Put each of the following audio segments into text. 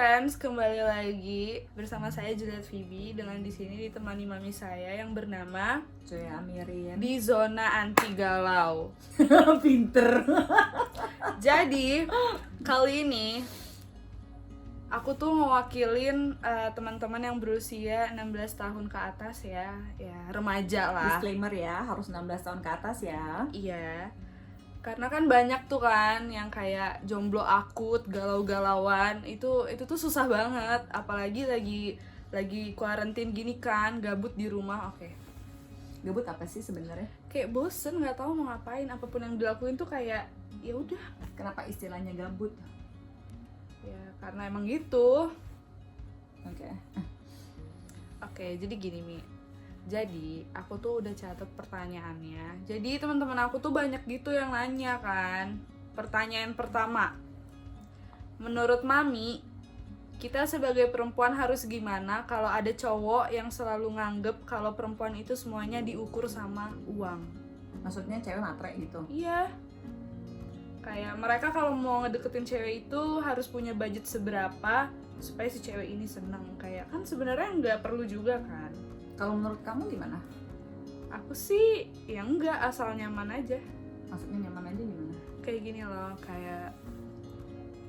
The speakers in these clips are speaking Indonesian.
Friends, kembali lagi bersama saya Juliet Phoebe dengan di sini ditemani mami saya yang bernama Joy Amirin di zona anti galau. Pinter. Jadi kali ini aku tuh mewakilin teman-teman yang berusia 16 tahun ke atas ya remaja lah. Disclaimer ya, harus 16 tahun ke atas ya. Iya. Karena kan banyak tuh kan yang kayak jomblo akut, galau-galauan, itu tuh susah banget, apalagi lagi kuarantin gini kan, gabut di rumah. Oke. Gabut apa sih sebenarnya? Kayak bosen, nggak tahu mau ngapain, apapun yang dilakuin tuh kayak ya udah. Kenapa istilahnya gabut? Ya karena emang gitu. Oke. Oke, jadi gini Mi. Jadi aku tuh udah catat pertanyaannya. Jadi teman-teman aku tuh banyak gitu yang nanya kan. Pertanyaan pertama, menurut Mami, kita sebagai perempuan harus gimana kalau ada cowok yang selalu nganggep kalau perempuan itu semuanya diukur sama uang? Maksudnya cewek matre gitu? Iya. Kayak mereka kalau mau ngedeketin cewek itu harus punya budget seberapa supaya si cewek ini seneng. Kayak kan sebenarnya nggak perlu juga kan. Kalau menurut kamu gimana? Aku sih ya enggak, asal nyaman aja. Maksudnya nyaman aja gimana? Kayak gini loh, kayak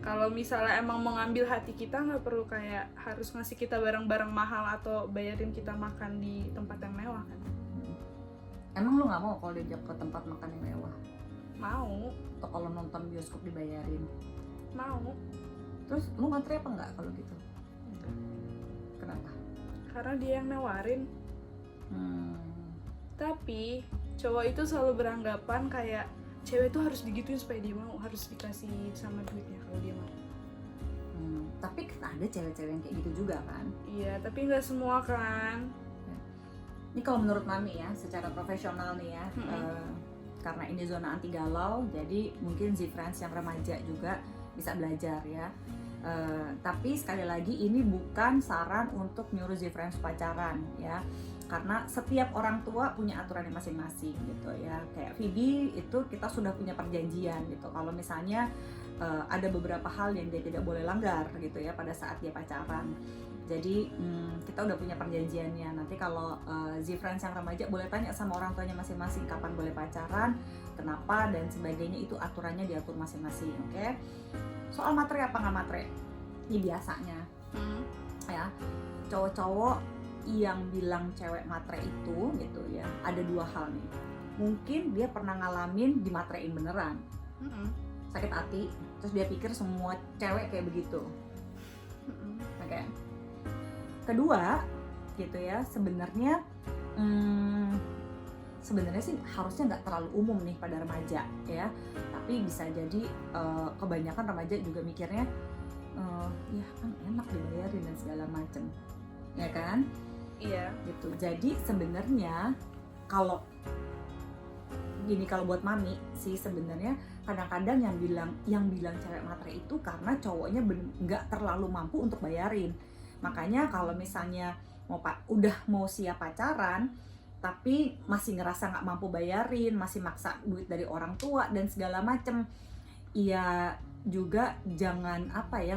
kalau misalnya emang mau ngambil hati kita nggak perlu kayak harus ngasih kita barang-barang mahal atau bayarin kita makan di tempat yang mewah kan. Emang lu gak mau kalau diajak ke tempat makan yang mewah? Mau. Atau kalau nonton bioskop dibayarin? Mau. Terus lu matre apa enggak kalau gitu? Kenapa? Karena dia yang nawarin. Tapi cowok itu selalu beranggapan kayak cewek tuh harus digituin supaya dia mau, harus dikasih sama duitnya kalau dia mau. Tapi kan ada cewek-cewek yang kayak gitu juga kan? Iya, tapi nggak semua kan. Ini kalau menurut Mami ya, secara profesional nih ya, karena ini zona anti galau, jadi mungkin Z-Friends yang remaja juga bisa belajar ya. Tapi sekali lagi ini bukan saran untuk nyuruh Z-Friends pacaran ya, karena setiap orang tua punya aturannya masing-masing gitu ya. Kayak Phoebe itu kita sudah punya perjanjian gitu, kalau misalnya ada beberapa hal yang dia tidak boleh langgar gitu ya pada saat dia pacaran. Jadi kita udah punya perjanjiannya. Nanti kalau Z-Friends yang remaja boleh tanya sama orang tuanya masing-masing kapan boleh pacaran, kenapa dan sebagainya, itu aturannya diatur masing-masing, oke? Soal matre apa nggak matre? Ini biasanya ya cowok-cowok yang bilang cewek matre itu gitu ya, ada dua hal nih. Mungkin dia pernah ngalamin dimatrein beneran, sakit hati, terus dia pikir semua cewek kayak begitu. Oke. Kedua gitu ya, sebenarnya sih harusnya nggak terlalu umum nih pada remaja ya, tapi bisa jadi kebanyakan remaja juga mikirnya ya kan enak dibayarin dan segala macem, ya kan? Iya. Gitu. Jadi sebenarnya kalau buat Mami sih sebenarnya kadang-kadang yang bilang cewek matre itu karena cowoknya nggak terlalu mampu untuk bayarin. Makanya kalau misalnya udah mau siap pacaran tapi masih ngerasa nggak mampu bayarin, masih maksa duit dari orang tua dan segala macem, ya juga jangan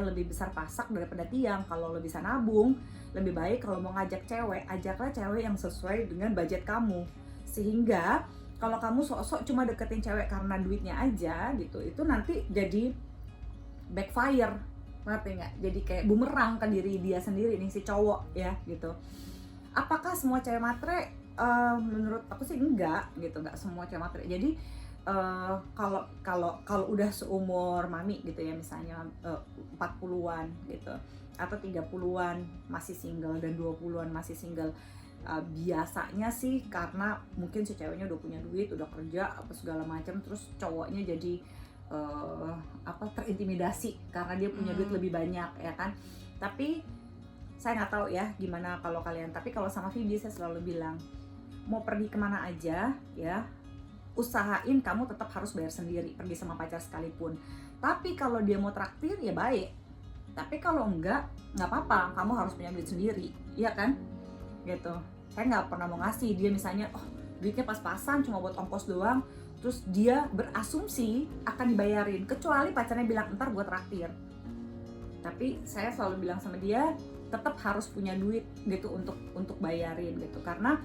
lebih besar pasak daripada tiang. Kalau lo bisa nabung, lebih baik kalau mau ngajak cewek, ajaklah cewek yang sesuai dengan budget kamu. Sehingga kalau kamu sok-sok cuma deketin cewek karena duitnya aja gitu, itu nanti jadi backfire, ngerti nggak? Jadi kayak bumerang ke diri dia sendiri nih si cowok ya gitu. Apakah semua cewek matre? Menurut aku sih enggak gitu, enggak semua cewek matre. Jadi kalau udah seumur Mami gitu ya, misalnya 40-an gitu atau 30-an masih single dan 20-an masih single, biasanya sih karena mungkin si ceweknya udah punya duit, udah kerja apa segala macam, terus cowoknya jadi terintimidasi karena dia punya duit lebih banyak ya kan. Tapi saya nggak tahu ya gimana kalau kalian, tapi kalau sama Phoebe saya selalu bilang mau pergi kemana aja ya, usahain kamu tetap harus bayar sendiri, pergi sama pacar sekalipun. Tapi kalau dia mau traktir ya baik, tapi kalau enggak apa-apa, kamu harus punya duit sendiri, iya kan? Gitu. Saya nggak pernah mau ngasih dia misalnya duitnya pas-pasan cuma buat ongkos doang, terus dia berasumsi akan dibayarin, kecuali pacarnya bilang ntar gue traktir. Tapi saya selalu bilang sama dia tetap harus punya duit gitu untuk bayarin gitu, karena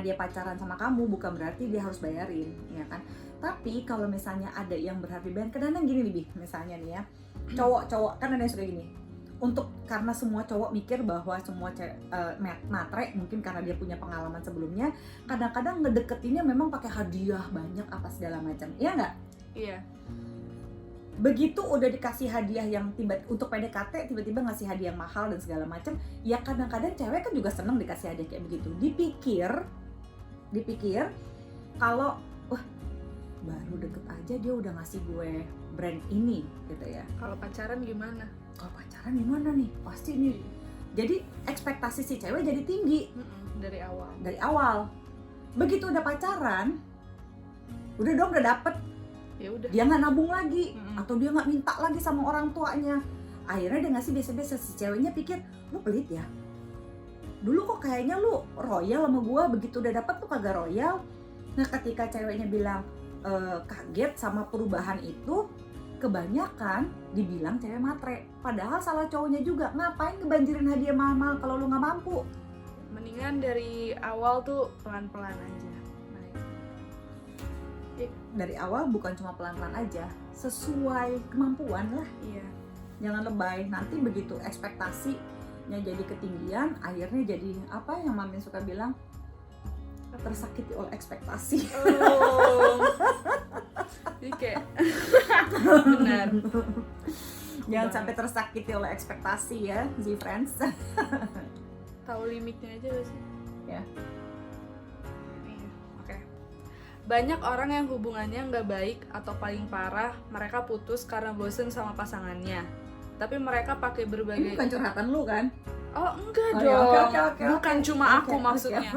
dia pacaran sama kamu bukan berarti dia harus bayarin, ya kan. Tapi kalau misalnya ada yang berharap dibayar, kadang-kadang gini nih, misalnya nih ya, cowok kan ada yang suka gini, karena semua cowok mikir bahwa semua matre, mungkin karena dia punya pengalaman sebelumnya, kadang-kadang ngedeketinnya memang pakai hadiah banyak apa segala macam, iya nggak? Iya. Begitu udah dikasih hadiah yang untuk PDKT, tiba-tiba ngasih hadiah yang mahal dan segala macam, ya kadang-kadang cewek kan juga seneng dikasih hadiah kayak begitu. Dipikir kalau wah baru deket aja dia udah ngasih gue brand ini gitu ya. Kalau pacaran gimana? Kalau pacaran gimana nih? Pasti nih. Jadi ekspektasi si cewek jadi tinggi dari awal. Begitu udah pacaran, udah dapet, ya udah dia nggak nabung lagi, atau dia nggak minta lagi sama orang tuanya, akhirnya dia ngasih biasa-biasa. Si ceweknya pikir, lu pelit ya, dulu kok kayaknya lu royal sama gua, begitu udah dapat tuh kagak royal. Nah ketika ceweknya bilang kaget sama perubahan itu, kebanyakan dibilang cewek matre, padahal salah cowoknya juga. Ngapain ngebanjirin hadiah mahal-mahal kalau lu nggak mampu? Mendingan dari awal tuh pelan-pelan aja. Dari awal bukan cuma pelan-pelan aja, sesuai kemampuan lah. Iya. Jangan lebay, nanti begitu ekspektasinya jadi ketinggian, akhirnya jadi apa yang Mamin suka bilang, tersakiti oleh ekspektasi. Oh. Jadi kayak benar. Jangan sampai tersakiti oleh ekspektasi ya, Z-Friends. Tahu limitnya aja gak sih? Ya. Banyak orang yang hubungannya nggak baik atau paling parah, mereka putus karena bosen sama pasangannya. Tapi mereka pakai berbagai... Ini bukan curhatan lu kan? Oh enggak Oh, dong, ya, oke. bukan cuma aku Oke. maksudnya.